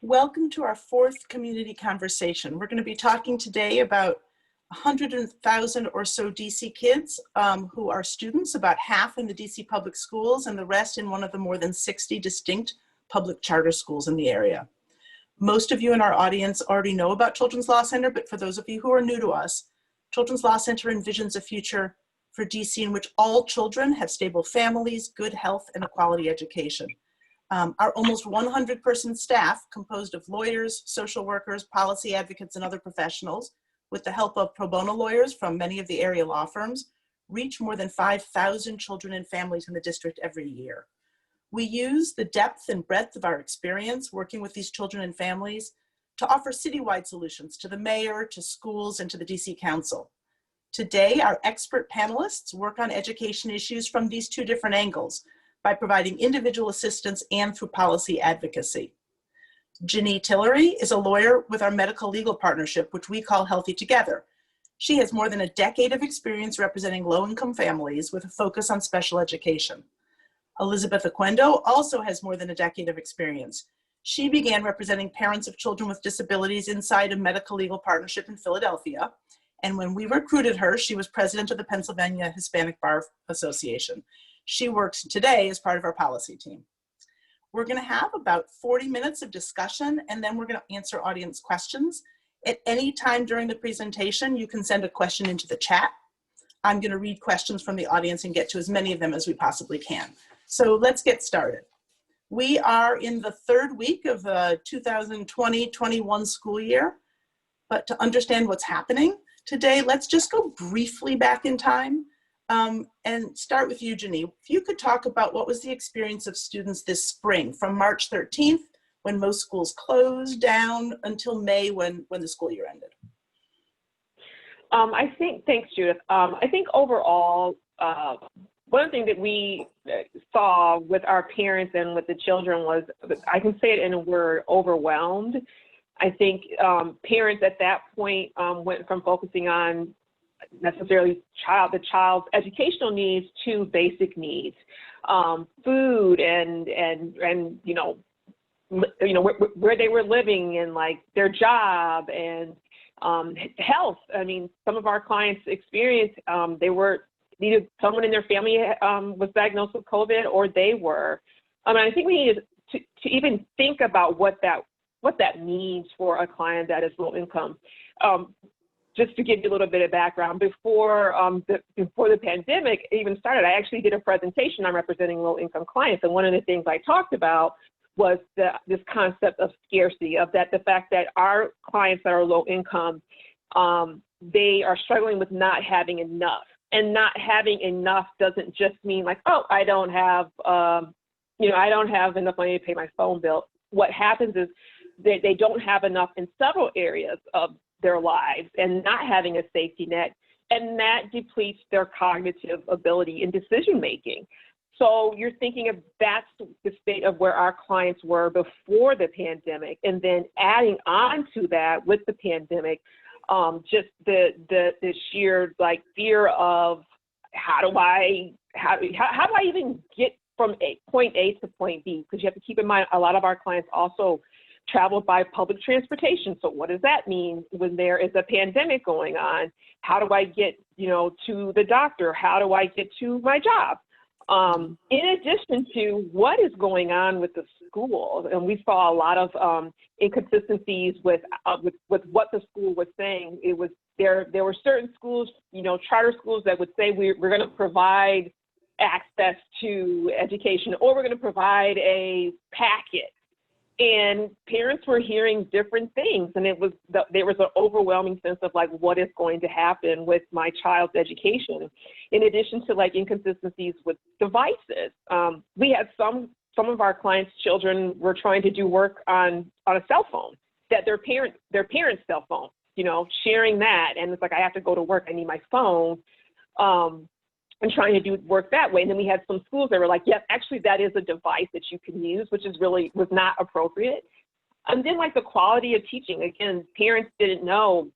Welcome to our fourth community conversation. We're going to be talking today about 100,000 or so DC kids who are students, about half in the DC public schools and the rest in one of the more than 60 distinct public charter schools in the area. Most of you in our audience already know about Children's Law Center, but for those of you who are new to us, Children's Law Center envisions a future for DC in which all children have stable families, good health, and a quality education. Our almost 100-person staff, composed of lawyers, social workers, policy advocates, and other professionals, with the help of pro bono lawyers from many of the area law firms, reach more than 5,000 children and families in the district every year. We use the depth and breadth of our experience working with these children and families to offer citywide solutions to the mayor, to schools, and to the DC Council. Today, our expert panelists work on education issues from these two different angles, by providing individual assistance and through policy advocacy. Jani Tillery is a lawyer with our medical legal partnership, which we call Healthy Together. She has more than a decade of experience representing low-income families with a focus on special education. Elizabeth Oquendo also has more than a decade of experience. She began representing parents of children with disabilities inside a medical legal partnership in Philadelphia. And when we recruited her, she was president of the Pennsylvania Hispanic Bar Association. She works today as part of our policy team. We're going to have about 40 minutes of discussion, and then we're going to answer audience questions. At any time during the presentation, you can send a question into the chat. I'm going to read questions from the audience and get to as many of them as we possibly can. So let's get started. We are in the third week of the 2020-21 school year, but to understand what's happening today, let's just go briefly back in time. And start with you, Jani. If you could talk about what was the experience of students this spring from March 13th, when most schools closed down, until May when the school year ended. Thanks, Judith. I think overall, one of the things that we saw with our parents and with the children was, I can say it in a word, overwhelmed. I think parents at that point went from focusing on necessarily the child's educational needs to basic needs, food and where they were living and like their job and health. I mean, some of our clients experienced either someone in their family was diagnosed with COVID or they were. I think we need to even think about what that means for a client that is low income. Just to give you a little bit of background, before the pandemic even started, I actually did a presentation on representing low-income clients, and one of the things I talked about was this concept of scarcity, of the fact that our clients that are low-income, they are struggling with not having enough, and not having enough doesn't just mean like, oh, I don't have enough money to pay my phone bill. What happens is they don't have enough in several areas of their lives and not having a safety net, and that depletes their cognitive ability in decision making. So you're thinking of that's the state of where our clients were before the pandemic, and then adding on to that with the pandemic, just the sheer like fear of how do I even get from point A to point B? Because you have to keep in mind a lot of our clients also travel by public transportation. So what does that mean when there is a pandemic going on? How do I get, to the doctor? How do I get to my job? In addition to what is going on with the school, and we saw a lot of inconsistencies with what the school was saying. It was there were certain schools, charter schools that would say we're going to provide access to education, or we're going to provide a packet. And parents were hearing different things, and there was an overwhelming sense of like, what is going to happen with my child's education? In addition to like inconsistencies with devices, we had some of our clients' children were trying to do work on a cell phone that their parents' cell phone, sharing that, and it's like, I have to go to work, I need my phone. And trying to do work that way. And then we had some schools that were like, yes, actually that is a device that you can use, which was not appropriate. And then like the quality of teaching, again, parents didn't know,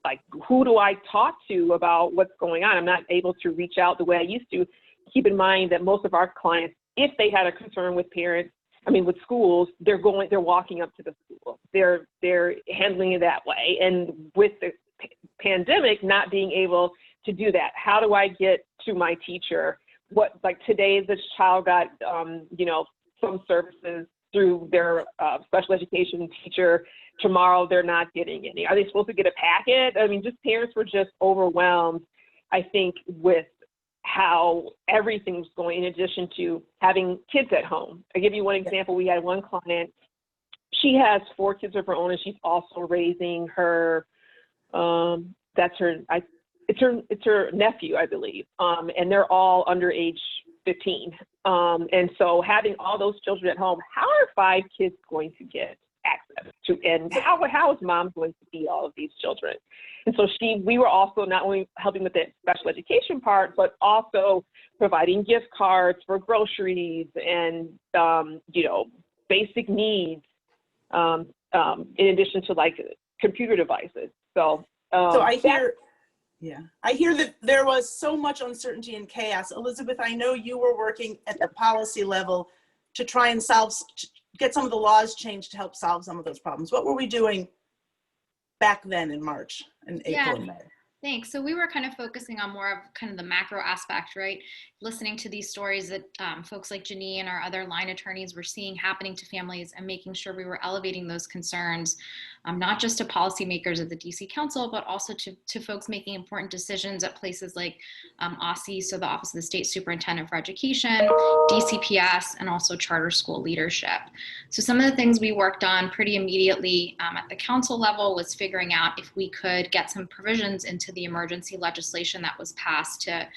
like, who do I talk to about what's going on? I'm not able to reach out the way I used to. Keep in mind that most of our clients, if they had a concern with parents, with schools, they're walking up to the school. they're handling it that way. And with the pandemic, not being able to do that, how do I get to my teacher? What, like today, this child got, you know, some services through their special education teacher. Tomorrow, they're not getting any. Are they supposed to get a packet? I mean, just parents were just overwhelmed, I think, with how everything was going, in addition to having kids at home. I'll give you one example. We had one client. She has 4 kids of her own, and she's also raising her, it's her nephew, I believe, and they're all under age 15. And so having all those children at home, how are 5 kids going to get access to, and how is mom going to see all of these children? And so we were also not only helping with the special education part, but also providing gift cards for groceries and, you know, basic needs, in addition to like computer devices. So I hear that there was so much uncertainty and chaos. Elizabeth, I know you were working at the policy level to try and get some of the laws changed to help solve some of those problems. What were we doing back then in March and April and May? Thanks. So we were kind of focusing on more of kind of the macro aspect, right? Listening to these stories that folks like Jani and our other line attorneys were seeing happening to families, and making sure we were elevating those concerns, not just to policymakers at the DC Council, but also to folks making important decisions at places like OSSE, so the Office of the State Superintendent for Education, DCPS, and also charter school leadership. So some of the things we worked on pretty immediately at the council level was figuring out if we could get some provisions into the emergency legislation that was passed to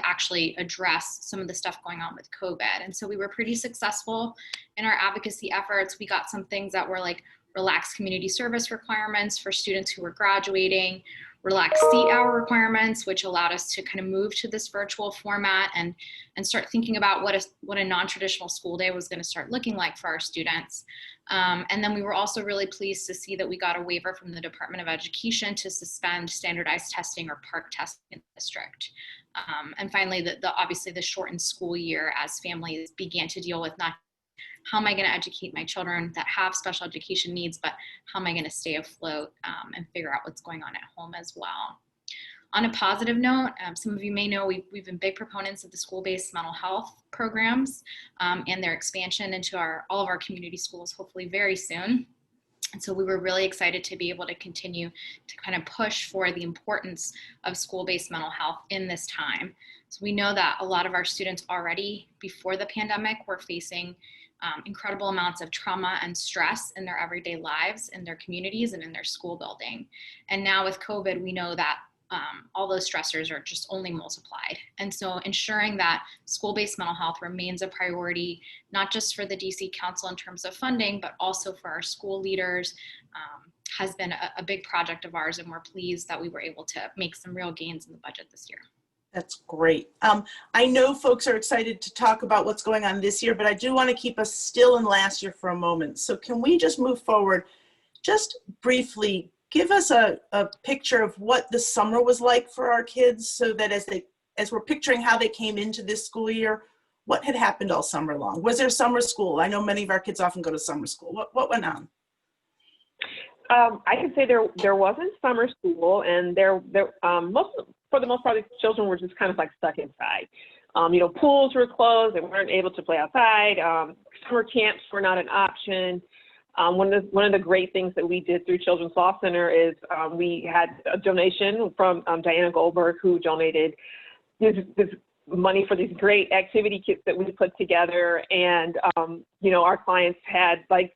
actually address some of the stuff going on with COVID. And so we were pretty successful in our advocacy efforts. We got some things that were like relaxed community service requirements for students who were graduating, relaxed seat hour requirements, which allowed us to kind of move to this virtual format and start thinking about what a non-traditional school day was going to start looking like for our students. And then we were also really pleased to see that we got a waiver from the Department of Education to suspend standardized testing or PARCC testing in the district. And finally, obviously the shortened school year, as families began to deal with not how am I going to educate my children that have special education needs, but how am I going to stay afloat and figure out what's going on at home as well. On a positive note, some of you may know we've been big proponents of the school-based mental health programs and their expansion into all of our community schools, hopefully very soon. And so we were really excited to be able to continue to kind of push for the importance of school-based mental health in this time. So we know that a lot of our students already before the pandemic were facing incredible amounts of trauma and stress in their everyday lives, in their communities, and in their school building. And now with COVID, we know that all those stressors are just only multiplied. And so ensuring that school-based mental health remains a priority, not just for the DC Council in terms of funding, but also for our school leaders, has been a big project of ours, and we're pleased that we were able to make some real gains in the budget this year. That's great. I know folks are excited to talk about what's going on this year, but I do want to keep us still in last year for a moment. So can we just move forward? Just briefly, give us a picture of what the summer was like for our kids, so that as we're picturing how they came into this school year, what had happened all summer long? Was there summer school? I know many of our kids often go to summer school. What went on? I can say there wasn't summer school, and for the most part, the children were just kind of like stuck inside. You know, pools were closed; they weren't able to play outside. Summer camps were not an option. One of the great things that we did through Children's Law Center is we had a donation from Diana Goldberg, who donated this money for these great activity kits that we put together. And, you know, our clients had like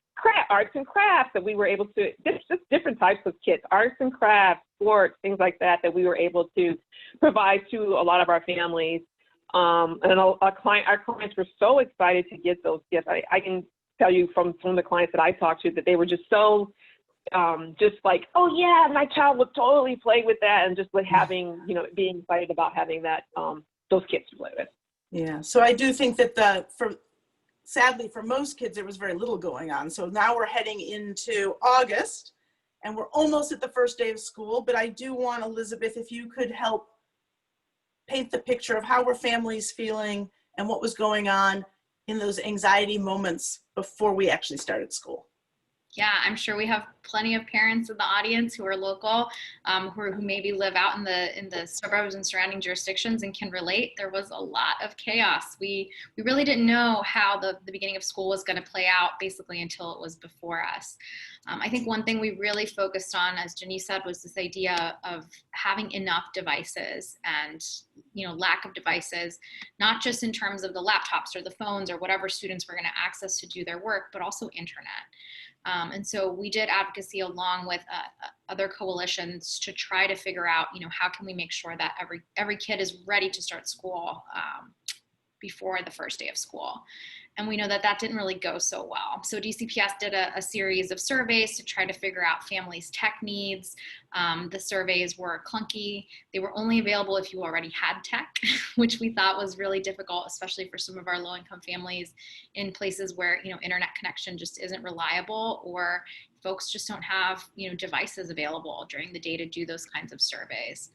arts and crafts that we were able to, just different types of kits, arts and crafts, sports, things like that we were able to provide to a lot of our families. And our clients were so excited to get those gifts. I can tell you from the clients that I talked to that they were just so, just like, oh yeah, my child would totally play with that, and just with having, you know, being excited about having that, those kits to play with. Yeah, so I do think that sadly for most kids, there was very little going on. So now we're heading into August, and we're almost at the first day of school, but I do want, Elizabeth, if you could help paint the picture of how were families feeling and what was going on in those anxiety moments before we actually started school. Yeah, I'm sure we have plenty of parents in the audience who are local, who maybe live out in the suburbs and surrounding jurisdictions and can relate. There was a lot of chaos. We really didn't know how the beginning of school was going to play out basically until it was before us. I think one thing we really focused on, as Jani said, was this idea of having enough devices and lack of devices, not just in terms of the laptops or the phones or whatever students were going to access to do their work, but also internet. And so we did advocacy along with other coalitions to try to figure out, how can we make sure that every kid is ready to start school before the first day of school. And we know that that didn't really go so well. So DCPS did a series of surveys to try to figure out families' tech needs. The surveys were clunky. They were only available if you already had tech, which we thought was really difficult, especially for some of our low-income families in places where, internet connection just isn't reliable, or folks just don't have, devices available during the day to do those kinds of surveys.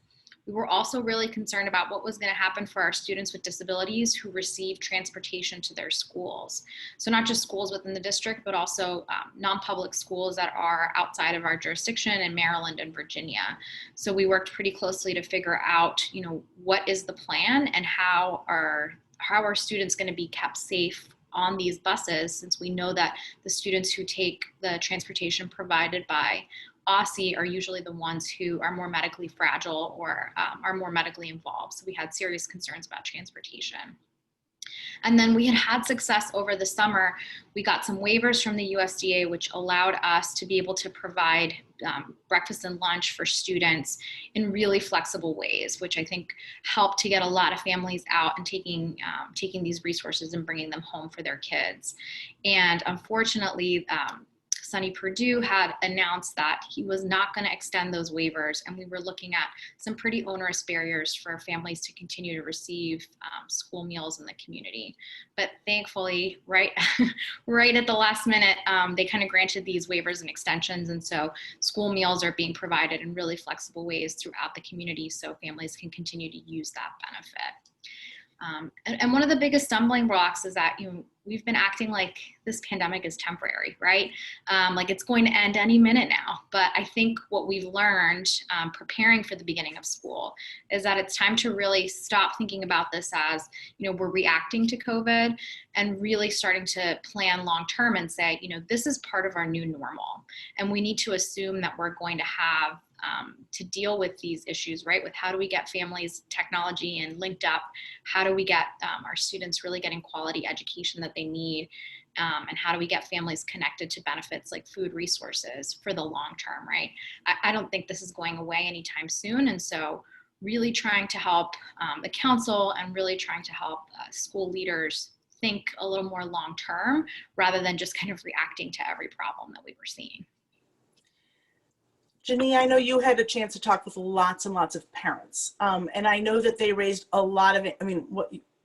We were also really concerned about what was going to happen for our students with disabilities who receive transportation to their schools. So not just schools within the district, but also non-public schools that are outside of our jurisdiction in Maryland and Virginia. So we worked pretty closely to figure out, what is the plan and how are students going to be kept safe on these buses, since we know that the students who take the transportation provided by OSSI are usually the ones who are more medically fragile or are more medically involved. So we had serious concerns about transportation. And then we had success over the summer. We got some waivers from the USDA, which allowed us to be able to provide breakfast and lunch for students in really flexible ways, which I think helped to get a lot of families out and taking these resources and bringing them home for their kids. And unfortunately, Sonny Perdue had announced that he was not going to extend those waivers, and we were looking at some pretty onerous barriers for families to continue to receive school meals in the community. But thankfully, right at the last minute, they kind of granted these waivers and extensions, and so school meals are being provided in really flexible ways throughout the community so families can continue to use that benefit. And one of the biggest stumbling blocks is that we've been acting like this pandemic is temporary, right? Like it's going to end any minute now. But I think what we've learned preparing for the beginning of school is that it's time to really stop thinking about this as, we're reacting to COVID, and really starting to plan long-term and say, this is part of our new normal. And we need to assume that we're going to have to deal with these issues, right? With how do we get families technology and linked up? How do we get our students really getting quality education that they need? And how do we get families connected to benefits like food resources for the long term, right? I don't think this is going away anytime soon. And so really trying to help the council and really trying to help school leaders think a little more long term rather than just kind of reacting to every problem that we were seeing. Jani, I know you had a chance to talk with lots and lots of parents, and I know that they raised a lot of,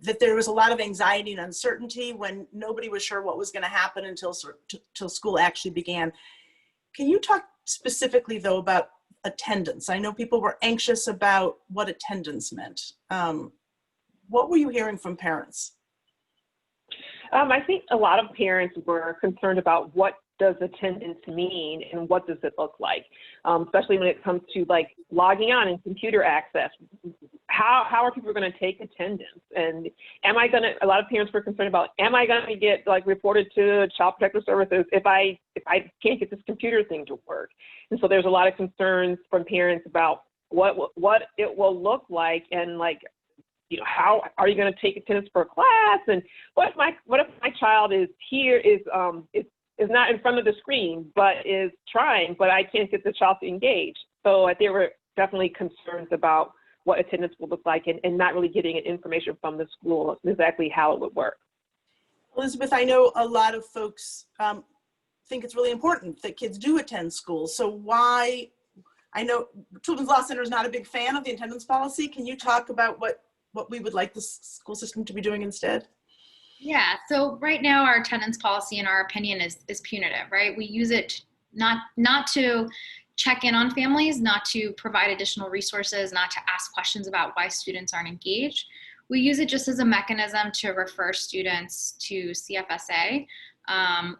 that there was a lot of anxiety and uncertainty when nobody was sure what was going to happen until school actually began. Can you talk specifically, though, about attendance? I know people were anxious about what attendance meant. What were you hearing from parents? I think a lot of parents were concerned about what does attendance mean and what does it look like, especially when it comes to like logging on and computer access. How are people going to take attendance? And a lot of parents were concerned about, am I going to get like reported to Child Protective Services if I can't get this computer thing to work? And so there's a lot of concerns from parents about what it will look like, and like, how are you going to take attendance for class? And what if my child is not in front of the screen, but is trying, but I can't get the child to engage? So there were definitely concerns about what attendance would look like, and not really getting information from the school exactly how it would work. Elizabeth, I know a lot of folks think it's really important that kids do attend school. So I know Children's Law Center is not a big fan of the attendance policy. Can you talk about what we would like the school system to be doing instead? Yeah, so right now our attendance policy, in our opinion, is punitive, right? We use it not to check in on families, not to provide additional resources, not to ask questions about why students aren't engaged. We use it just as a mechanism to refer students to CFSA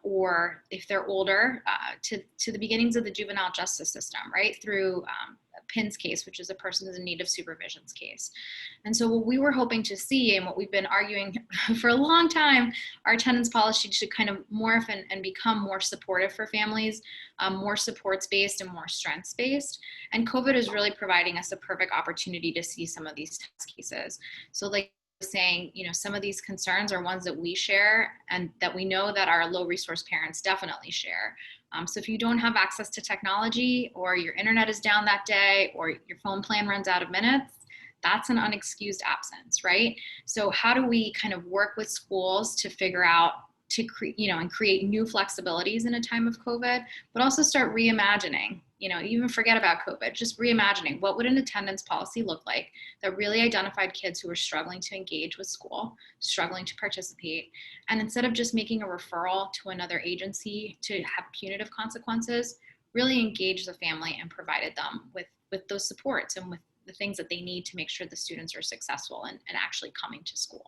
or if they're older, to the beginnings of the juvenile justice system, right? Through PIN's case, which is a persons in need of supervision's case. And so what we were hoping to see, and what we've been arguing for a long time, our attendance policy should kind of morph and become more supportive for families, more supports-based and more strengths-based. And COVID is really providing us a perfect opportunity to see some of these test cases. So like saying, you know, some of these concerns are ones that we share and that we know that our low resource parents definitely share. So if you don't have access to technology, or your internet is down that day, or your phone plan runs out of minutes, that's an unexcused absence, right? So how do we kind of work with schools to figure out to create new flexibilities in a time of COVID, but also start reimagining, even forget about COVID, just reimagining what would an attendance policy look like that really identified kids who were struggling to engage with school, struggling to participate. And instead of just making a referral to another agency to have punitive consequences, really engage the family and provided them with those supports and with the things that they need to make sure the students are successful and actually coming to school.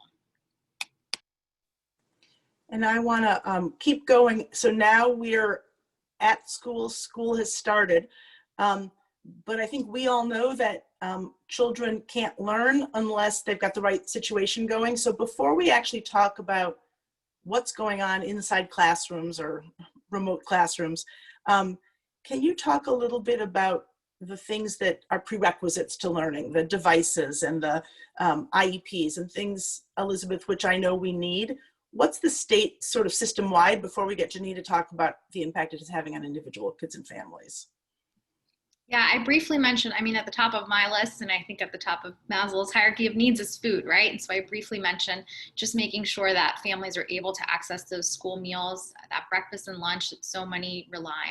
And I want to keep going. So now we're at school, school has started, but I think we all know that children can't learn unless they've got the right situation going. So before we actually talk about what's going on inside classrooms or remote classrooms, can you talk a little bit about the things that are prerequisites to learning, the devices and the IEPs and things, Elizabeth, which I know we need? What's the state sort of system-wide before we get Jani to talk about the impact it is having on individual kids and families? Yeah, I briefly mentioned, at the top of my list, and I think at the top of Maslow's hierarchy of needs is food, right? And so I briefly mentioned just making sure that families are able to access those school meals, that breakfast and lunch that so many rely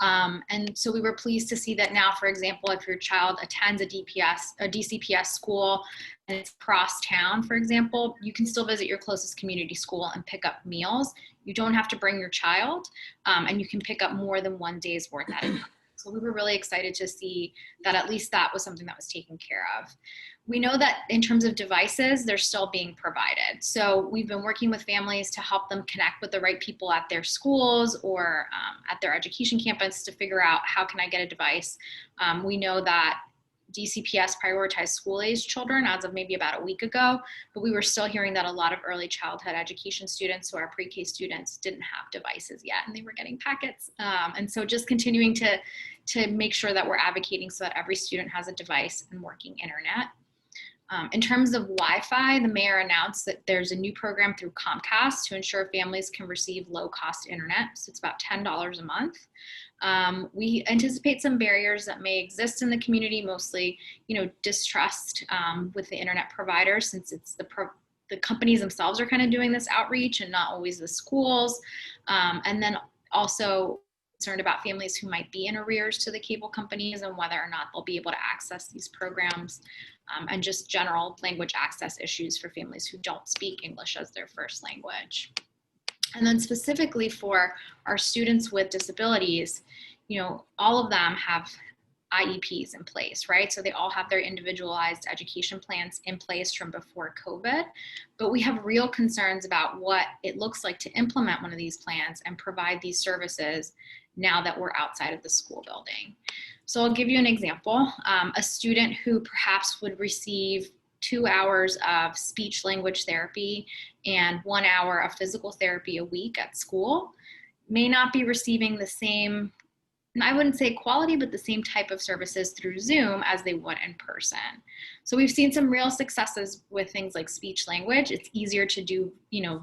on. And so we were pleased to see that now, for example, if your child attends a DCPS school and it's across town, for example, you can still visit your closest community school and pick up meals. You don't have to bring your child, and you can pick up more than one day's worth at a time. So we were really excited to see that at least that was something that was taken care of. We know that in terms of devices, they're still being provided. So we've been working with families to help them connect with the right people at their schools or at their education campus to figure out how can I get a device. We know that DCPS prioritized school-aged children as of maybe about a week ago, but we were still hearing that a lot of early childhood education students, so our pre-K students, didn't have devices yet, and they were getting packets. And so just continuing to make sure that we're advocating so that every student has a device and working internet. In terms of Wi-Fi, the mayor announced that there's a new program through Comcast to ensure families can receive low-cost internet. So it's about $10 a month. We anticipate some barriers that may exist in the community, mostly, distrust with the internet providers, since it's the companies themselves are kind of doing this outreach and not always the schools. And then also concerned about families who might be in arrears to the cable companies and whether or not they'll be able to access these programs, and just general language access issues for families who don't speak English as their first language. And then specifically for our students with disabilities, all of them have IEPs in place, right? So they all have their individualized education plans in place from before COVID, but we have real concerns about what it looks like to implement one of these plans and provide these services now that we're outside of the school building. So I'll give you an example. A student who perhaps would receive 2 hours of speech language therapy and 1 hour of physical therapy a week at school may not be receiving the same, I wouldn't say quality, but the same type of services through Zoom as they would in person. So we've seen some real successes with things like speech language. It's easier to do,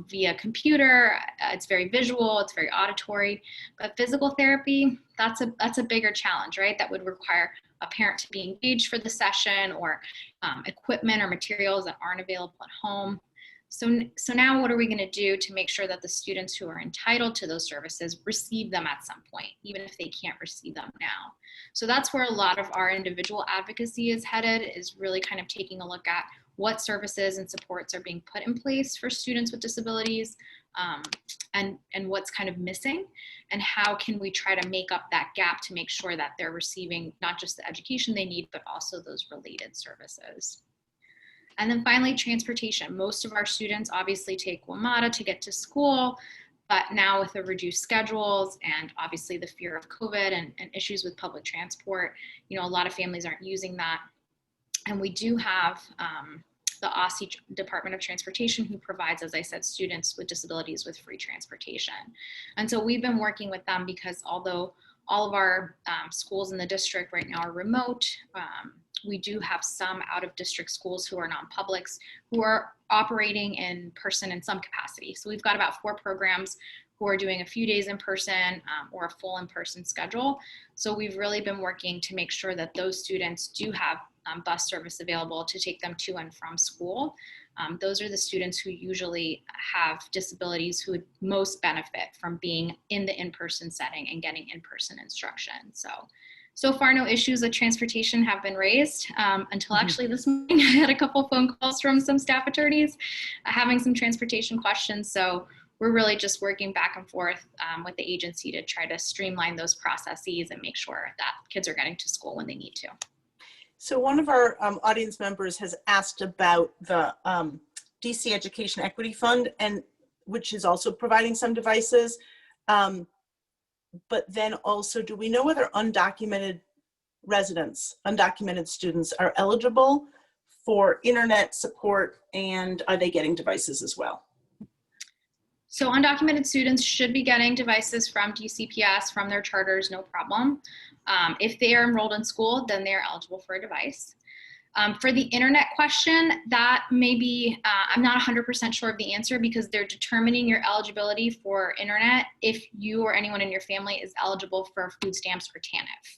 via computer. It's very visual, it's very auditory, but physical therapy, that's a bigger challenge, right? That would require a parent to be engaged for the session, or equipment or materials that aren't available at home. So now what are we going to do to make sure that the students who are entitled to those services receive them at some point, even if they can't receive them now? So that's where a lot of our individual advocacy is headed, is really kind of taking a look at what services and supports are being put in place for students with disabilities, and what's kind of missing, and how can we try to make up that gap to make sure that they're receiving not just the education they need, but also those related services. And then finally, transportation. Most of our students obviously take WMATA to get to school. But now with the reduced schedules and obviously the fear of COVID and issues with public transport, you know, a lot of families aren't using that. And we do have the OSSI Department of Transportation, who provides, as I said, students with disabilities with free transportation. And so we've been working with them because although all of our schools in the district right now are remote, we do have some out of district schools who are non-publics who are operating in person in some capacity. So we've got about 4 programs who are doing a few days in person or a full in-person schedule. So we've really been working to make sure that those students do have bus service available to take them to and from school. Those are the students who usually have disabilities who would most benefit from being in the in-person setting and getting in-person instruction. So far, no issues with transportation have been raised until actually this morning. I had a couple phone calls from some staff attorneys having some transportation questions. So we're really just working back and forth with the agency to try to streamline those processes and make sure that kids are getting to school when they need to. So one of our audience members has asked about the DC Education Equity Fund, and which is also providing some devices. But then also, do we know whether undocumented residents, undocumented students are eligible for internet support, and are they getting devices as well? So undocumented students should be getting devices from DCPS, from their charters, no problem. If they are enrolled in school, then they are eligible for a device. For the internet question, that may be, I'm not 100% sure of the answer because they're determining your eligibility for internet if you or anyone in your family is eligible for food stamps or TANF.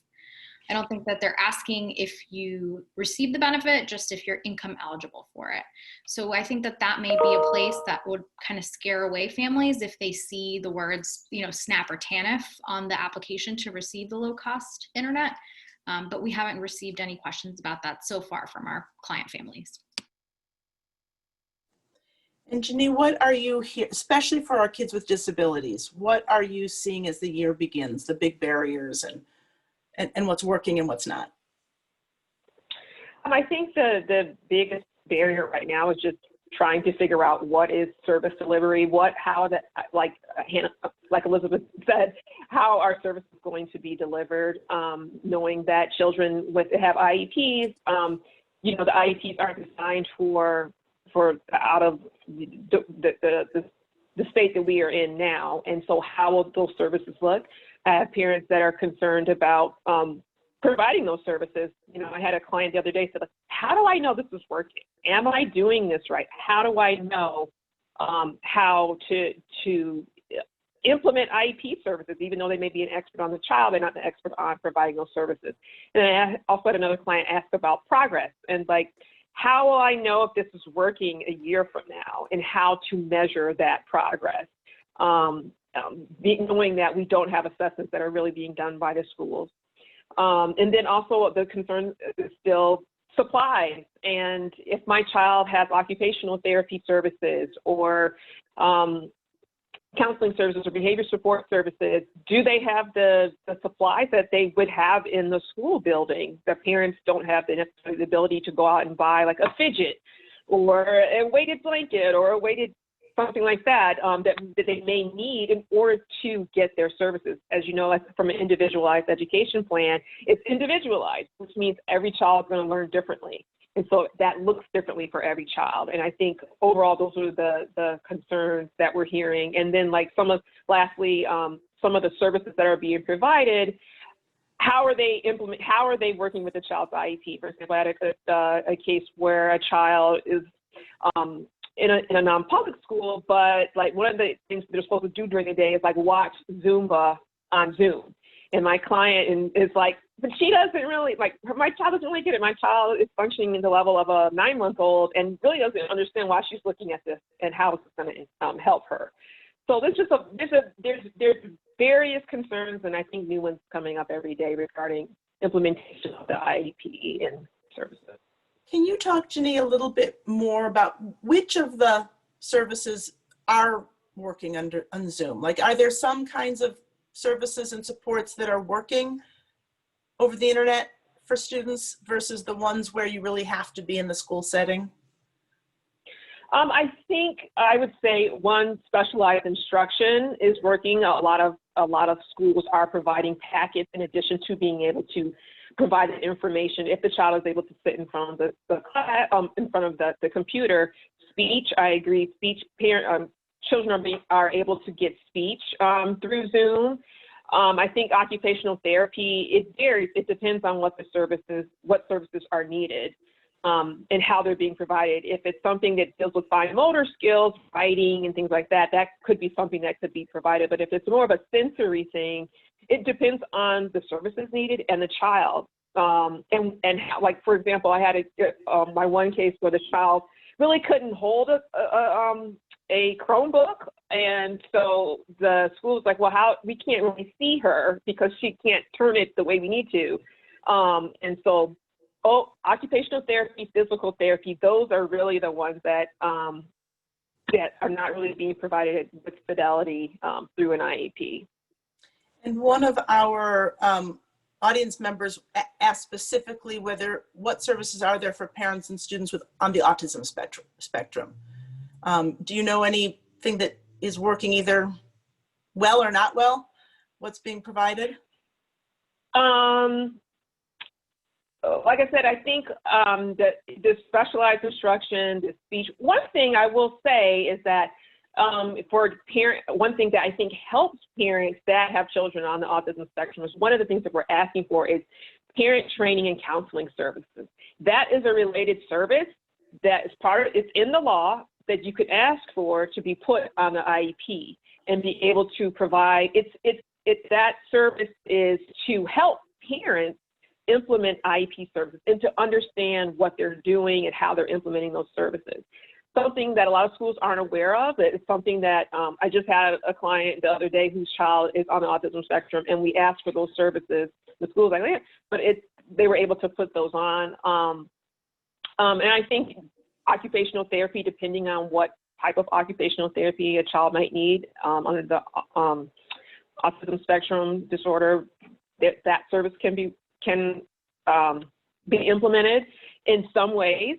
I don't think that they're asking if you receive the benefit, just if you're income eligible for it. So I think that that may be a place that would kind of scare away families if they see the words, you know, SNAP or TANF on the application to receive the low cost internet. But we haven't received any questions about that so far from our client families. And Jani, what are you here, especially for our kids with disabilities, what are you seeing as the year begins, the big barriers and what's working and what's not? I think the biggest barrier right now is just trying to figure out what is service delivery, how that, like Elizabeth said, how our service is going to be delivered, knowing that children have IEPs, you know, the IEPs aren't designed for out of the state that we are in now. And so how will those services look? I have parents that are concerned about providing those services. You know, I had a client the other day said, how do I know this is working? Am I doing this right? How do I know how to implement IEP services, even though they may be an expert on the child, they're not the expert on providing those services. And I also had another client ask about progress and like, how will I know if this is working a year from now and how to measure that progress? Knowing that we don't have assessments that are really being done by the schools. And then also the concern is still supplies. And if my child has occupational therapy services or counseling services or behavior support services, do they have the supplies that they would have in the school building? The parents don't have the ability to go out and buy like a fidget or a weighted blanket or a weighted something like that, that they may need in order to get their services. As you know, from an individualized education plan, it's individualized, which means every child is going to learn differently. And so that looks differently for every child. And I think overall, those are the concerns that we're hearing. And then like lastly, some of the services that are being provided, how are they working with the child's IEP? For example, I had a case where a child is in a non-public school, but like one of the things they're supposed to do during the day is like watch Zumba on Zoom. And my client is like, but she doesn't really, like, my child doesn't really get it. My child is functioning in the level of a 9-month-old and really doesn't understand why she's looking at this and how it's going to help her. So there's various concerns, and I think new ones coming up every day regarding implementation of the IEP and services. Can you talk, Jani, a little bit more about which of the services are working on Zoom? Like, are there some kinds of services and supports that are working over the internet for students versus the ones where you really have to be in the school setting? I think I would say one, specialized instruction is working. A lot of schools are providing packets in addition to being able to provide the information. If the child is able to sit in front of the computer, speech. I agree. Speech. Children are able to get speech through Zoom. I think occupational therapy, it varies. It depends on what services are needed. And how they're being provided. If it's something that deals with fine motor skills, writing and things like that, that could be something that could be provided. But if it's more of a sensory thing, it depends on the services needed and the child. And how, like, for example, I had my one case where the child really couldn't hold a Chromebook. And so the school was like, well, we can't really see her because she can't turn it the way we need to. And so occupational therapy, physical therapy, those are really the ones that that are not really being provided with fidelity through an IEP. And one of our audience members asked specifically what services are there for parents and students on the autism spectrum. Do you know anything that is working either well or not well? What's being provided? Like I said, I think that the specialized instruction, the speech, one thing I will say is that one thing that I think helps parents that have children on the autism spectrum is one of the things that we're asking for is parent training and counseling services. That is a related service that is it's in the law that you could ask for to be put on the IEP and be able to provide, that service is to help parents implement IEP services and to understand what they're doing and how they're implementing those services. Something that a lot of schools aren't aware of. It's something that I just had a client the other day whose child is on the autism spectrum, and we asked for those services. The school's like, yeah, but they were able to put those on. And I think occupational therapy, depending on what type of occupational therapy a child might need under the autism spectrum disorder, that service can be implemented in some ways.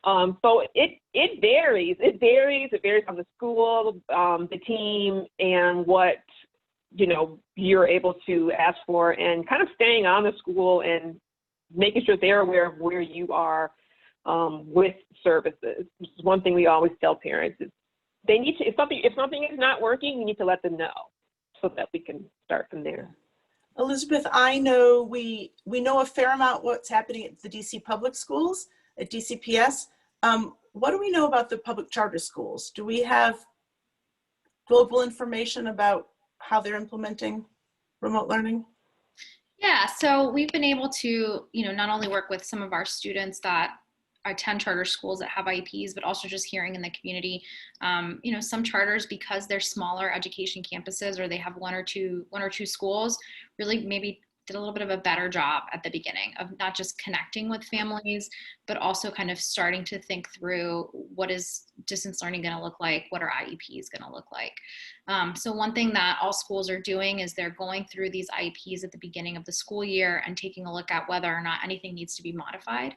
So it varies. It varies on the school, the team, and what you're able to ask for, and kind of staying on the school and making sure they're aware of where you are with services. This is one thing we always tell parents is they need to, if something is not working, you need to let them know so that we can start from there. Elizabeth, I know we know a fair amount what's happening at the DC public schools, at DCPS. What do we know about the public charter schools? Do we have global information about how they're implementing remote learning? Yeah, so we've been able to, not only work with some of our students that attend charter schools that have IEPs, but also just hearing in the community, some charters, because they're smaller education campuses or they have one or two schools, really maybe did a little bit of a better job at the beginning of not just connecting with families, but also kind of starting to think through what is distance learning going to look like, what are IEPs going to look like. So one thing that all schools are doing is they're going through these IEPs at the beginning of the school year and taking a look at whether or not anything needs to be modified.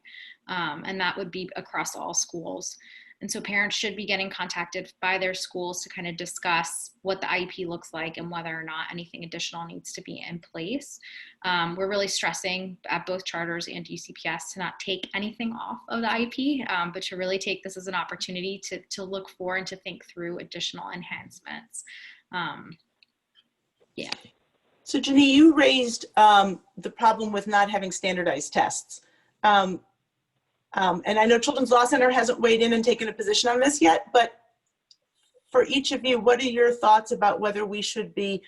And that would be across all schools. And so parents should be getting contacted by their schools to kind of discuss what the IEP looks like and whether or not anything additional needs to be in place. We're really stressing at both charters and DCPS to not take anything off of the IEP, but to really take this as an opportunity to look for and to think through additional enhancements. Yeah. So Jani, you raised the problem with not having standardized tests. And I know Children's Law Center hasn't weighed in and taken a position on this yet, but for each of you, what are your thoughts about whether we should be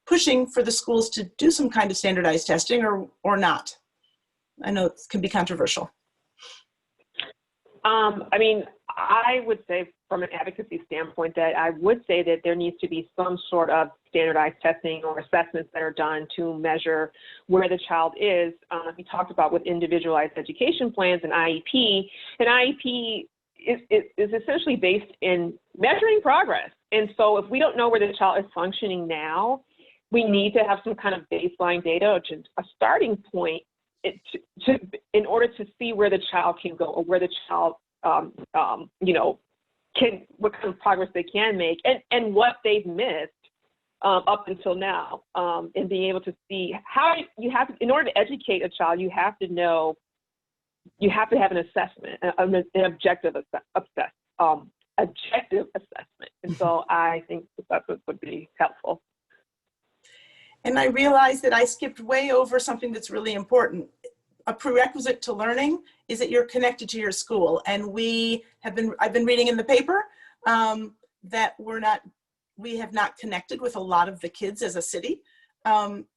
pushing for the schools to do some kind of standardized testing or not? I know it can be controversial. I mean, I would say from an advocacy standpoint that I would say that there needs to be some sort of standardized testing or assessments that are done to measure where the child is. We talked about with individualized education plans and IEP. An IEP is essentially based in measuring progress. And so if we don't know where the child is functioning now, we need to have some kind of baseline data, which is a starting point in order to see where the child can go or where the child what kind of progress they can make, and what they've missed up until now, and being able to see how you have, in order to educate a child, you have to know, you have to have an assessment, an objective assessment. And so I think assessments would be helpful. And I realized that I skipped way over something that's really important. A prerequisite to learning is that you're connected to your school. And I've been reading in the paper that we have not connected with a lot of the kids as a city.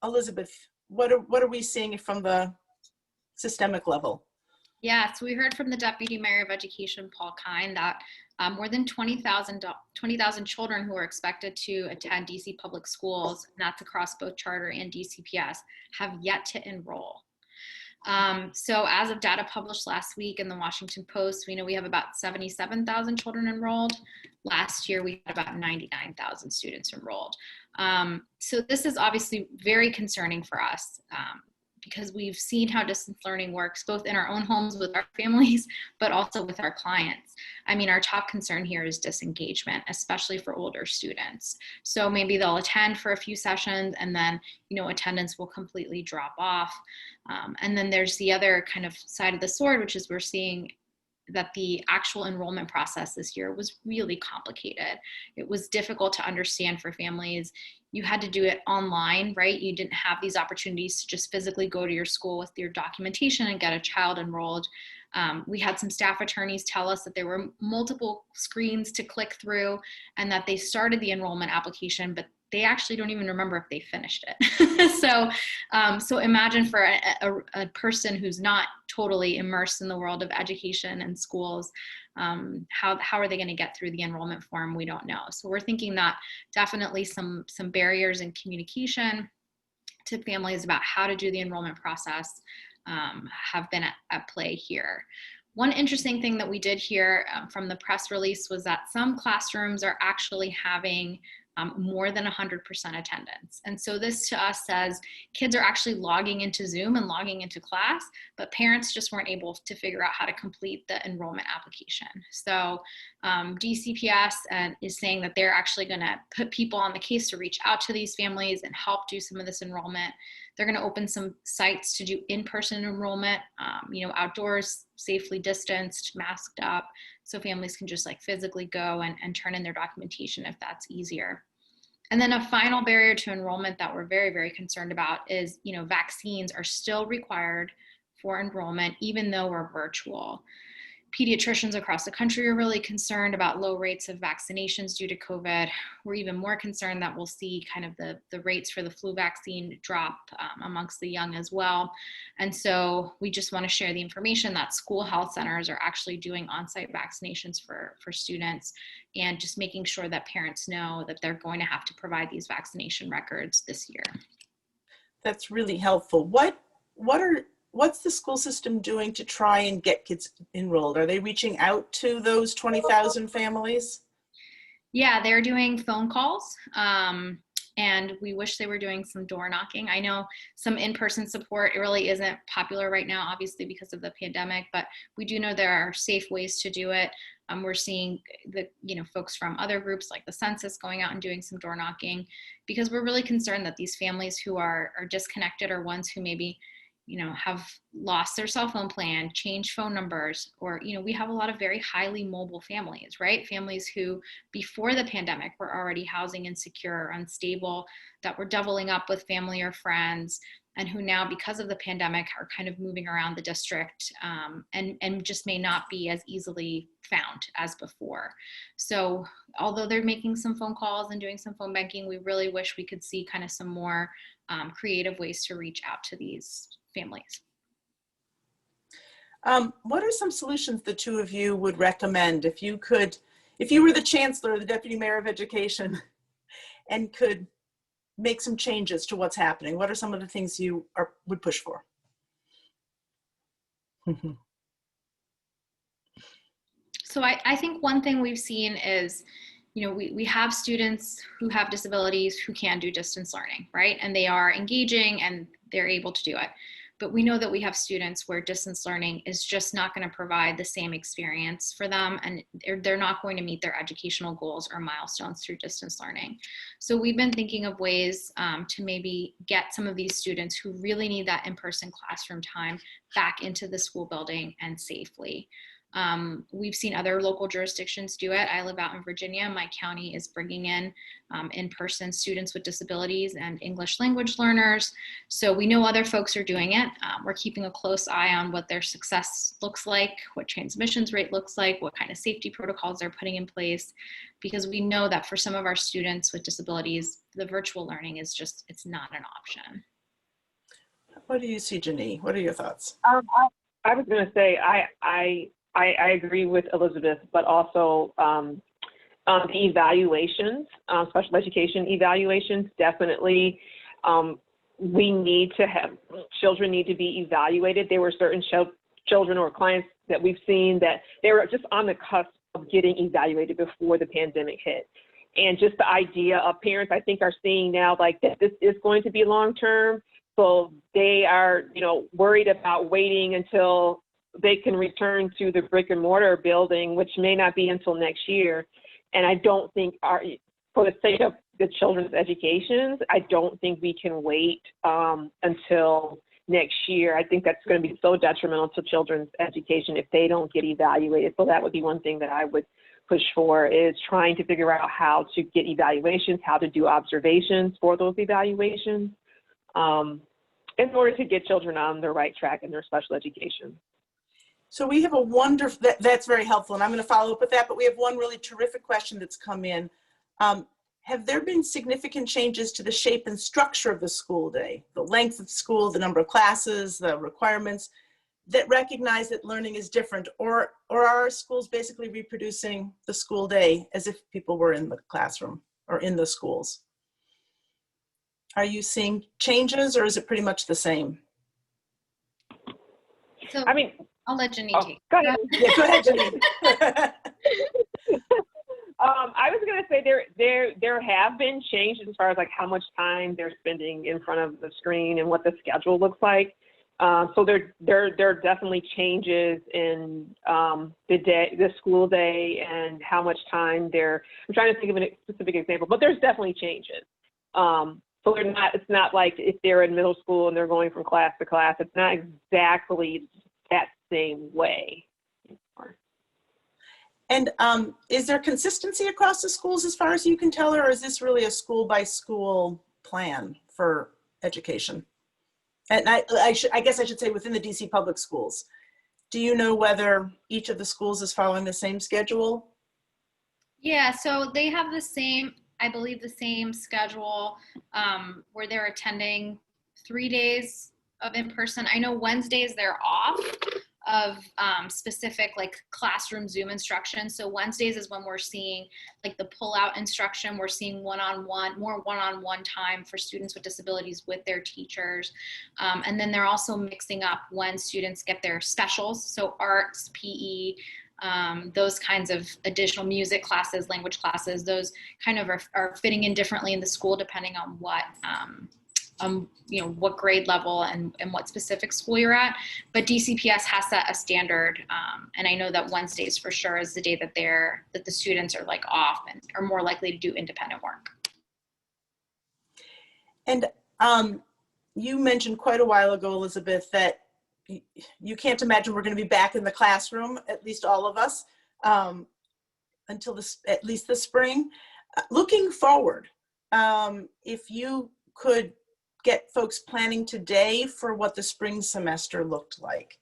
Elizabeth, what are we seeing from the systemic level? Yeah, so we heard from the Deputy Mayor of Education, Paul Kine, that more than 20,000 children who are expected to attend DC public schools, and that's across both charter and DCPS, have yet to enroll. So as of data published last week in the Washington Post, we know we have about 77,000 children enrolled. Last year, we had about 99,000 students enrolled. So this is obviously very concerning for us. Because we've seen how distance learning works both in our own homes with our families, but also with our clients. I mean, our top concern here is disengagement, especially for older students. So maybe they'll attend for a few sessions and then, attendance will completely drop off. And then there's the other kind of side of the sword, which is we're seeing that the actual enrollment process this year was really complicated. It was difficult to understand for families. You had to do it online, right? You didn't have these opportunities to just physically go to your school with your documentation and get a child enrolled. We had some staff attorneys tell us that there were multiple screens to click through and that they started the enrollment application, but they actually don't even remember if they finished it. So imagine for a person who's not totally immersed in the world of education and schools, how are they going to get through the enrollment form? We don't know. So we're thinking that definitely some barriers in communication to families about how to do the enrollment process have been at play here. One interesting thing that we did hear from the press release was that some classrooms are actually having more than 100% attendance. And so this to us says kids are actually logging into Zoom and logging into class, but parents just weren't able to figure out how to complete the enrollment application. So DCPS is saying that they're actually going to put people on the case to reach out to these families and help do some of this enrollment. They're going to open some sites to do in-person enrollment, outdoors, safely distanced, masked up, so families can just physically go and turn in their documentation if that's easier. And then a final barrier to enrollment that we're very, very concerned about is, vaccines are still required for enrollment, even though we're virtual. Pediatricians across the country are really concerned about low rates of vaccinations due to COVID. We're even more concerned that we'll see kind of the rates for the flu vaccine drop amongst the young as well. And so we just want to share the information that school health centers are actually doing on-site vaccinations for students, and just making sure that parents know that they're going to have to provide these vaccination records this year. That's really helpful. What's the school system doing to try and get kids enrolled? Are they reaching out to those 20,000 families? Yeah, they're doing phone calls, and we wish they were doing some door knocking. I know some in-person support, it really isn't popular right now, obviously because of the pandemic, but we do know there are safe ways to do it. We're seeing folks from other groups like the census going out and doing some door knocking, because we're really concerned that these families who are disconnected are ones who maybe have lost their cell phone plan, changed phone numbers, or, we have a lot of very highly mobile families, right? Families who before the pandemic were already housing insecure or unstable, that were doubling up with family or friends, and who now, because of the pandemic, are kind of moving around the district and just may not be as easily found as before. So although they're making some phone calls and doing some phone banking, we really wish we could see kind of some more creative ways to reach out to these families. What are some solutions the two of you would recommend if you were the chancellor or the deputy mayor of education and could make some changes to what's happening? What are some of the things you would push for? So I think one thing we've seen is, we have students who have disabilities who can do distance learning, right? And they are engaging and they're able to do it. But we know that we have students where distance learning is just not going to provide the same experience for them, and they're not going to meet their educational goals or milestones through distance learning. So we've been thinking of ways to maybe get some of these students who really need that in-person classroom time back into the school building and safely. We've seen other local jurisdictions do it. I live out in Virginia. My county is bringing in-person students with disabilities and English language learners. So we know other folks are doing it. We're keeping a close eye on what their success looks like, what transmissions rate looks like, what kind of safety protocols they're putting in place, because we know that for some of our students with disabilities, the virtual learning is just, it's not an option. What do you see, Jani? What are your thoughts? I was going to say, I agree with Elizabeth, but also the evaluations, special education evaluations, definitely we need to have, children need to be evaluated. There were certain children or clients that we've seen that they were just on the cusp of getting evaluated before the pandemic hit. And just the idea of parents, I think, are seeing now like that this is going to be long-term. So they are, worried about waiting until they can return to the brick and mortar building, which may not be until next year. And I don't think, for the sake of the children's educations, I don't think we can wait until next year. I think that's going to be so detrimental to children's education if they don't get evaluated. So that would be one thing that I would push for, is trying to figure out how to get evaluations, how to do observations for those evaluations in order to get children on the right track in their special education. So we have a wonderful, that's very helpful, and I'm going to follow up with that, but we have one really terrific question that's come in. Have there been significant changes to the shape and structure of the school day, the length of school, the number of classes, the requirements, that recognize that learning is different, or are our schools basically reproducing the school day as if people were in the classroom or in the schools? Are you seeing changes, or is it pretty much the same? So I mean, I'll let Jani take. Go ahead. Yeah, go ahead, Jani. I was going to say there have been changes as far as like how much time they're spending in front of the screen and what the schedule looks like. So there are definitely changes in the school day and how much time they're. I'm trying to think of a specific example, but there's definitely changes. So they're not. It's not like if they're in middle school and they're going from class to class. It's not exactly that same way. And is there consistency across the schools as far as you can tell, or is this really a school by school plan for education? And I guess I should say within the DC public schools. Do you know whether each of the schools is following the same schedule? Yeah, so they have the same, I believe the same schedule where they're attending 3 days of in-person. I know Wednesdays they're off of specific like classroom Zoom instruction. So Wednesdays is when we're seeing like the pull-out instruction. We're seeing more one-on-one time for students with disabilities with their teachers. And then they're also mixing up when students get their specials. So arts, PE, those kinds of additional music classes, language classes, those kind of are fitting in differently in the school depending on what what grade level and what specific school you're at. But DCPS has set a standard, and I know that Wednesdays for sure is the day that the students are like off and are more likely to do independent work. And you mentioned quite a while ago, Elizabeth, that you can't imagine we're going to be back in the classroom, at least all of us, until at least the spring. Looking forward, if you could get folks planning today for what the spring semester looked like,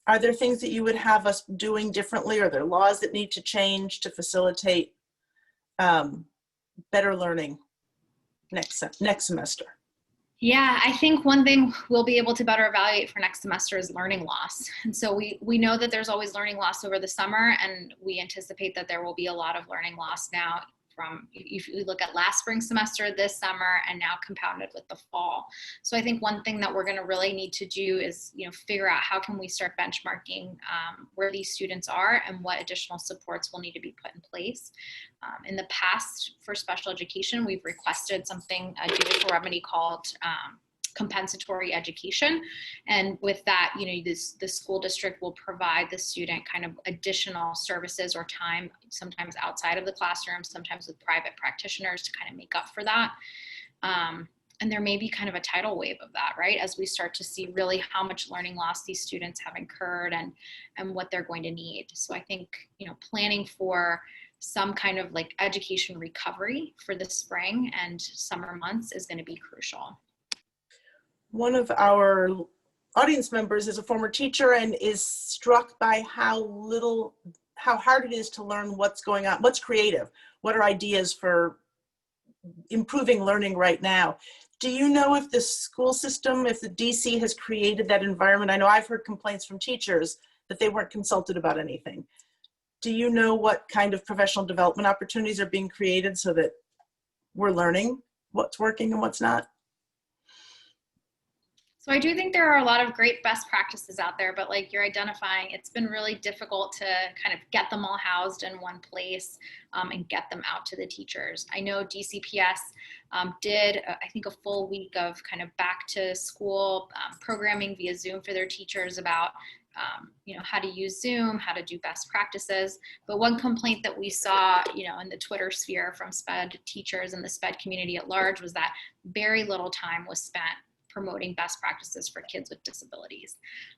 are there things that you would have us doing differently? Are there laws that need to change to facilitate better learning next semester? Yeah, I think one thing we'll be able to better evaluate for next semester is learning loss. And so we know that there's always learning loss over the summer, and we anticipate that there will be a lot of learning loss now from, if you look at last spring semester, this summer, and now compounded with the fall. So I think one thing that we're going to really need to do is, figure out how can we start benchmarking where these students are and what additional supports will need to be put in place. In the past, for special education, we've requested something, a judicial remedy called compensatory education. And with that, the school district will provide the student kind of additional services or time, sometimes outside of the classroom, sometimes with private practitioners to kind of make up for that. And there may be kind of a tidal wave of that, right? As we start to see really how much learning loss these students have incurred and what they're going to need. So I think, planning for some kind of like education recovery for the spring and summer months is going to be crucial. One of our audience members is a former teacher and is struck by how hard it is to learn what's going on, what's creative, what are ideas for improving learning right now. Do you know if the school system, if the DC has created that environment? I know I've heard complaints from teachers that they weren't consulted about anything. Do you know what kind of professional development opportunities are being created so that we're learning what's working and what's not? So I do think there are a lot of great best practices out there, but like you're identifying, it's been really difficult to kind of get them all housed in one place and get them out to the teachers. I know DCPS did, I think, a full week of kind of back to school programming via Zoom for their teachers about how to use Zoom, how to do best practices. But one complaint that we saw, in the Twitter sphere from SPED teachers and the SPED community at large was that very little time was spent promoting best practices for kids with disabilities.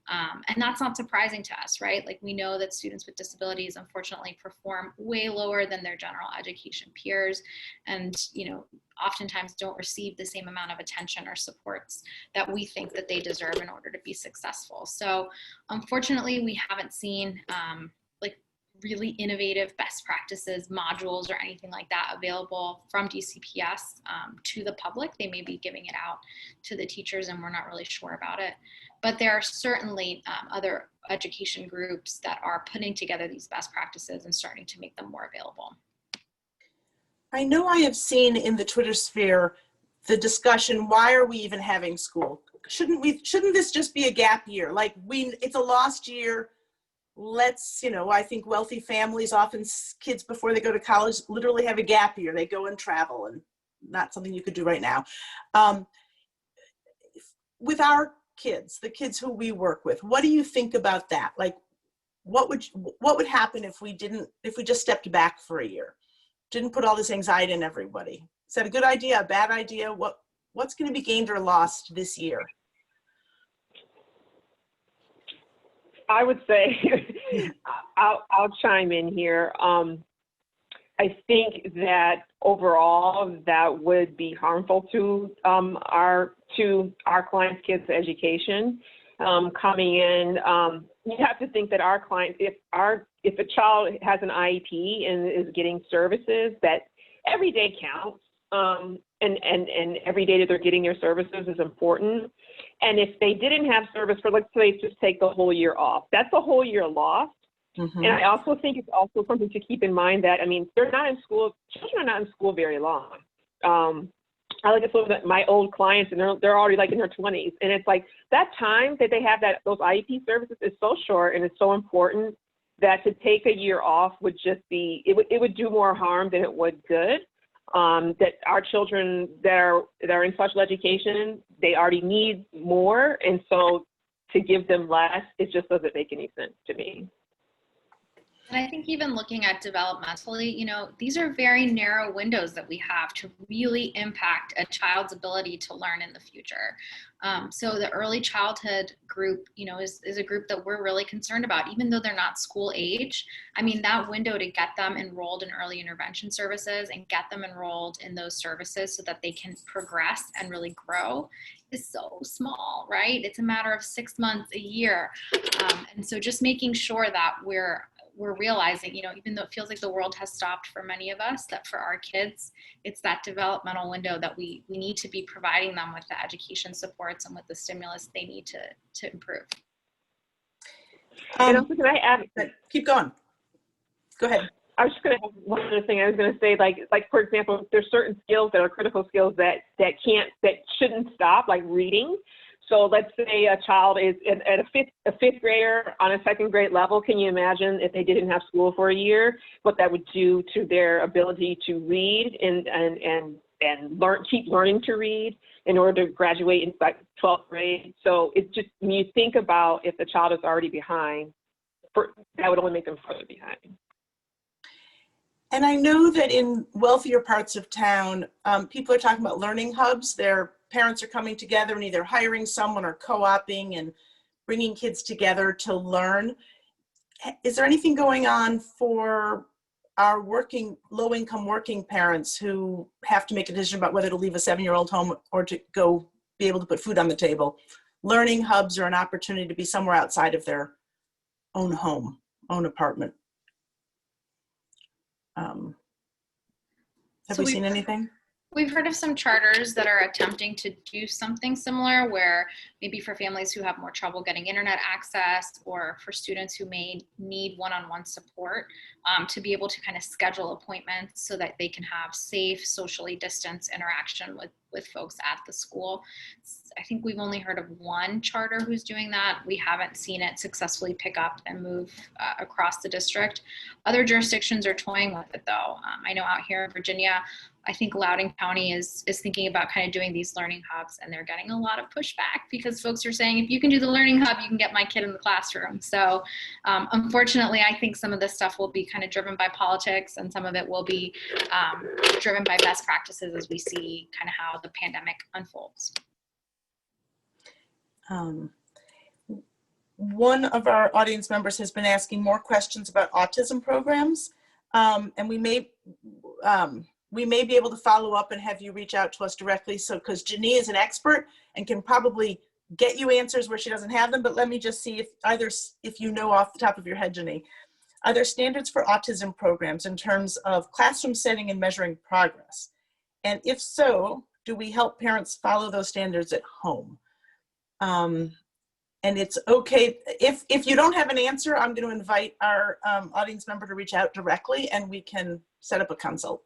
And that's not surprising to us, right? Like we know that students with disabilities unfortunately perform way lower than their general education peers and, oftentimes don't receive the same amount of attention or supports that we think that they deserve in order to be successful. So unfortunately, we haven't seen really innovative best practices modules or anything like that available from DCPS to the public. They may be giving it out to the teachers and we're not really sure about it. But there are certainly other education groups that are putting together these best practices and starting to make them more available. I know I have seen in the Twitter sphere the discussion, why are we even having school? Shouldn't this just be a gap year? Like it's a lost year. Let's, I think wealthy families, often kids before they go to college, literally have a gap year. They go and travel, and not something you could do right now. With our kids, the kids who we work with, what do you think about that? Like, what would happen if we just stepped back for a year, didn't put all this anxiety in everybody? Is that a good idea, a bad idea? What's going to be gained or lost this year? I would say, I'll chime in here. I think that overall that would be harmful to our clients' kids' education. Coming in, you have to think that our clients, if a child has an IEP and is getting services, that every day counts. And every day that they're getting their services is important. And if they didn't have service for, let's say, just take the whole year off, that's a whole year lost. Mm-hmm. And I also think it's also something to keep in mind that, they're not in school, children are not in school very long. I like to look at my old clients and they're already like in their 20s. And it's like that time that they have those IEP services is so short and it's so important that to take a year off would just be, it would do more harm than it would good. That our children that are in special education, they already need more. And so to give them less, it just doesn't make any sense to me. And I think even looking at developmentally, these are very narrow windows that we have to really impact a child's ability to learn in the future. So the early childhood group, is a group that we're really concerned about, even though they're not school age. That window to get them enrolled in early intervention services and get them enrolled in those services so that they can progress and really grow is so small, right? It's a matter of 6 months, a year. And so just making sure that we're realizing, even though it feels like the world has stopped for many of us, that for our kids, it's that developmental window that we need to be providing them with the education supports and with the stimulus they need to improve. And also, can I add? Keep going. Go ahead. I was just going to have one other thing. I was going to say, like for example, there's certain skills that are critical skills that shouldn't stop, like reading. So let's say a child is at a fifth grader on a second grade level. Can you imagine if they didn't have school for a year, what that would do to their ability to read and keep learning to read in order to graduate in like 12th grade. So it's just, when you think about if the child is already behind, that would only make them further behind. And I know that in wealthier parts of town, people are talking about learning hubs. Their parents are coming together and either hiring someone or co-oping and bringing kids together to learn. Is there anything going on for our low-income working parents who have to make a decision about whether to leave a 7-year-old home or to go be able to put food on the table? Learning hubs are an opportunity to be somewhere outside of their own home, own apartment. Have we seen anything? We've heard of some charters that are attempting to do something similar, where maybe for families who have more trouble getting internet access, or for students who may need one-on-one support, to be able to kind of schedule appointments so that they can have safe, socially distanced interaction with folks at the school. I think we've only heard of one charter who's doing that. We haven't seen it successfully pick up and move across the district. Other jurisdictions are toying with it though. I know out here in Virginia, I think Loudoun County is thinking about kind of doing these learning hubs, and they're getting a lot of pushback because folks are saying, if you can do the learning hub, you can get my kid in the classroom. So unfortunately, I think some of this stuff will be kind of driven by politics, and some of it will be driven by best practices as we see kind of how the pandemic unfolds. One of our audience members has been asking more questions about autism programs, and we may be able to follow up and have you reach out to us directly. So, because Jani is an expert and can probably get you answers where she doesn't have them, but let me just see if you know off the top of your head, Jani, are there standards for autism programs in terms of classroom setting and measuring progress? And if so, do we help parents follow those standards at home? And it's okay, if you don't have an answer, I'm going to invite our audience member to reach out directly and we can set up a consult.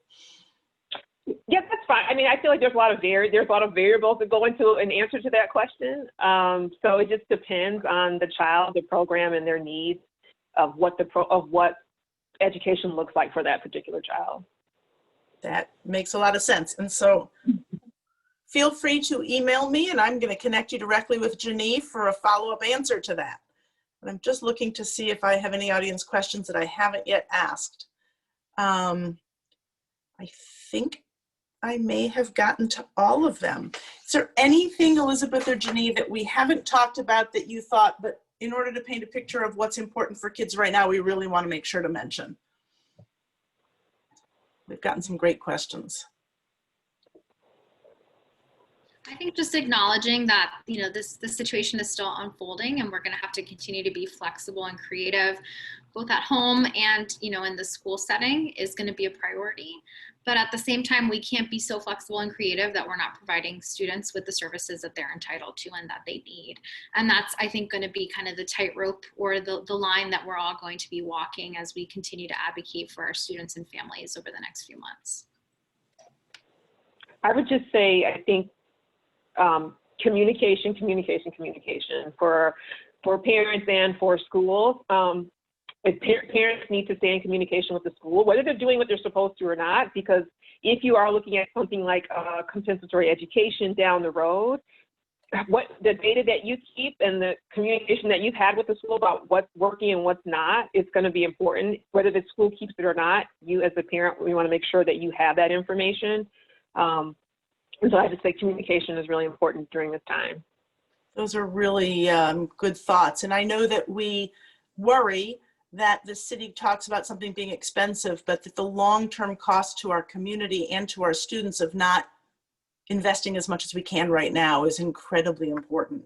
Yeah, that's fine. I mean, I feel like there's a lot of variables that go into an answer to that question. So it just depends on the child, the program, and their needs of what education looks like for that particular child. That makes a lot of sense. And so feel free to email me, and I'm going to connect you directly with Jani for a follow-up answer to that. And I'm just looking to see if I have any audience questions that I haven't yet asked. I think I may have gotten to all of them. Is there anything, Elizabeth or Jani, that we haven't talked about that you thought, but in order to paint a picture of what's important for kids right now, we really want to make sure to mention? We've gotten some great questions. I think just acknowledging that, you know, this situation is still unfolding, and we're going to have to continue to be flexible and creative, both at home and, you know, in the school setting, is going to be a priority. But at the same time, we can't be so flexible and creative that we're not providing students with the services that they're entitled to and that they need. And that's, I think, going to be kind of the tightrope, or the line that we're all going to be walking as we continue to advocate for our students and families over the next few months. I would just say, I think, communication for parents and for schools. Parents need to stay in communication with the school, whether they're doing what they're supposed to or not, because if you are looking at something like compensatory education down the road, what the data that you keep and the communication that you've had with the school about what's working and what's not is going to be important. Whether the school keeps it or not, you as a parent, we want to make sure that you have that information. And so I just say communication is really important during this time. Those are really good thoughts. And I know that we worry that the city talks about something being expensive, but that the long-term cost to our community and to our students of not investing as much as we can right now is incredibly important.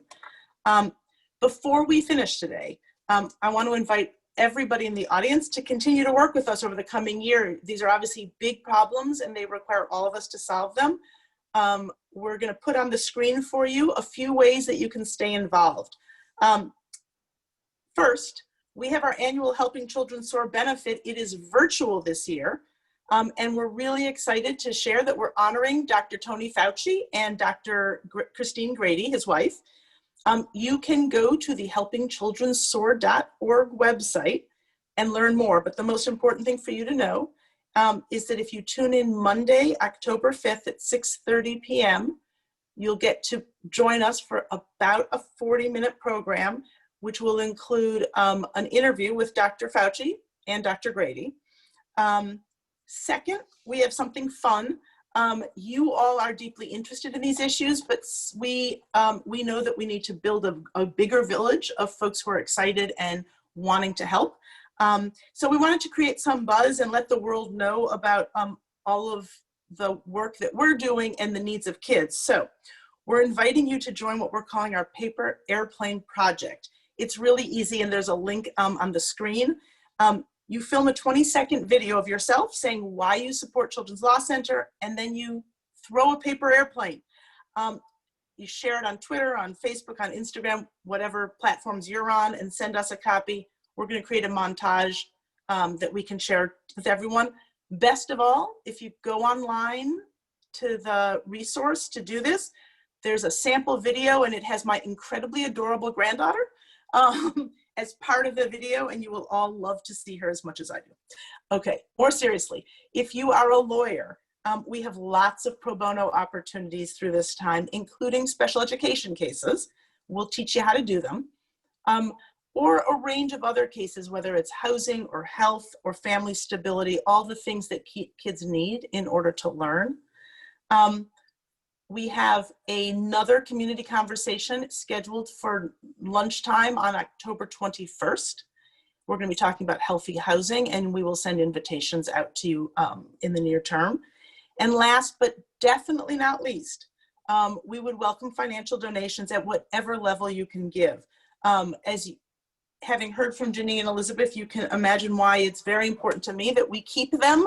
Before we finish today, I want to invite everybody in the audience to continue to work with us over the coming year. These are obviously big problems, and they require all of us to solve them. We're going to put on the screen for you a few ways that you can stay involved. First, we have our annual Helping Children Soar benefit. It is virtual this year, and we're really excited to share that we're honoring Dr. Tony Fauci and Dr. Christine Grady, his wife. You can go to the helpingchildrensoar.org website and learn more, but the most important thing for you to know is that if you tune in Monday, October 5th at 6:30 p.m., you'll get to join us for about a 40-minute program, which will include an interview with Dr. Fauci and Dr. Grady. Second, we have something fun. You all are deeply interested in these issues, but we know that we need to build a bigger village of folks who are excited and wanting to help. So we wanted to create some buzz and let the world know about all of the work that we're doing and the needs of kids. So we're inviting you to join what we're calling our Paper Airplane Project. It's really easy, and there's a link on the screen. You film a 20-second video of yourself saying why you support Children's Law Center, and then you throw a paper airplane. You share it on Twitter, on Facebook, on Instagram, whatever platforms you're on, and send us a copy. We're going to create a montage that we can share with everyone. Best of all, if you go online to the resource to do this, there's a sample video, and it has my incredibly adorable granddaughter as part of the video, and you will all love to see her as much as I do. Okay, more seriously, if you are a lawyer, we have lots of pro bono opportunities through this time, including special education cases. We'll teach you how to do them. Or a range of other cases, whether it's housing or health or family stability, all the things that kids need in order to learn. We have another community conversation scheduled for lunchtime on October 21st. We're going to be talking about healthy housing, and we will send invitations out to you in the near term. And last but definitely not least, we would welcome financial donations at whatever level you can give. Having heard from Jani and Elizabeth, you can imagine why it's very important to me that we keep them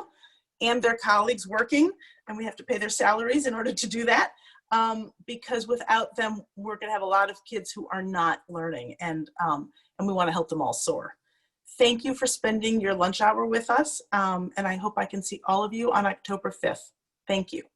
and their colleagues working, and we have to pay their salaries in order to do that, because without them, we're going to have a lot of kids who are not learning, and we want to help them all soar. Thank you for spending your lunch hour with us, and I hope I can see all of you on October 5th. Thank you.